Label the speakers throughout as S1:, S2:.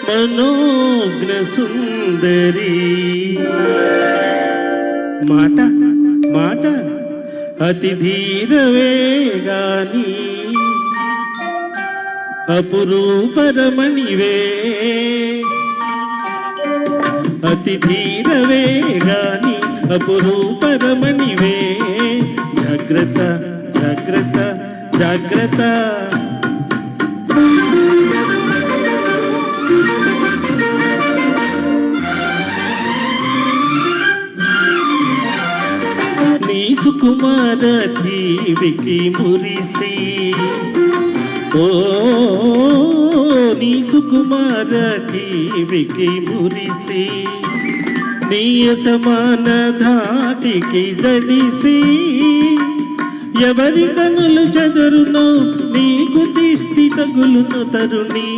S1: మనోజ్ఞ సుందరి. మాట మాట అతి ధీరవే గాని అపురూపరమణివే. అతి ధీరవే గాని అపురూపరమణివే. జాగ్రత్త జాగ్రత్త జాగ్రత్త. నీ సుకుమార జీవికి మురిసి, ఓ నీ సుకుమార జీవికి మురిసి, నీ అసమాన ధాటికి జడిసి, ఎవరి కనులు చెదరునో నీకు దిష్టి తగులును తరుణి.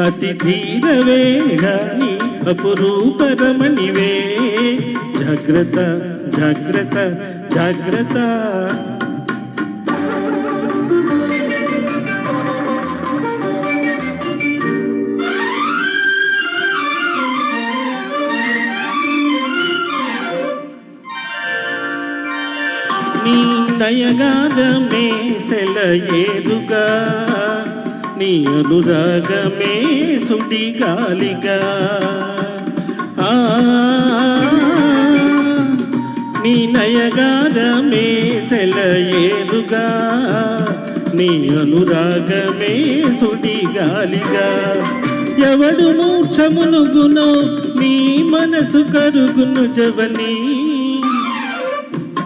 S1: అతి ధీరవే గాని అపురూపరమణివే. జాగ్రత్త జాగ్రత్త జాగ్రత్త. నీ నయగానమే సెలయేరుగా, నీ అనురాగమే సుడిగాలిగా. నీ నయగానమే సెలయేరుగా, నీ అనురాగమే సుడిగాలిగా. ఎవడు మూర్ఛమునుగునో నీ మనసు కరుగును జవని.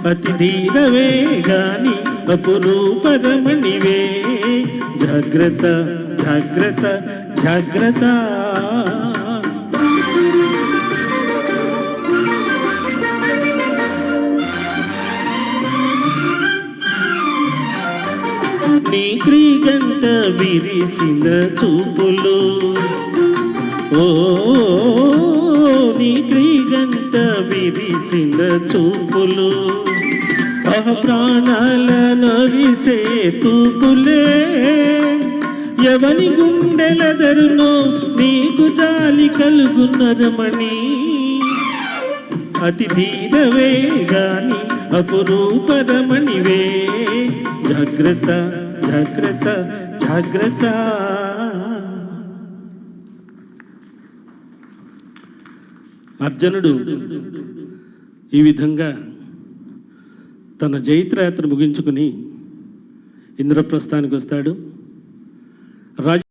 S1: అతి ధీరవే గాని అపురూపరమణివే. జాగ్రత్త జాగ్రత్త జాగ్రత్త. నీ క్రీగంట విరిసిన చూపులు, ఓ నీ క్రీగంట విరిసిన చూపులు, ప్రాణాల నరిసే తూపులే. ఎవని గుండెలదరునో నీకు జాలి కలుగునరమణి. అతి ధీరవే గాని అపురూపరమణివే. జాగ్రత్త జాగ్రత్త జాగ్రత్త. అర్జునుడు ఈ విధంగా తన జైత్రయాత్ర ముగించుకుని ఇంద్రప్రస్థానికి వస్తాడు.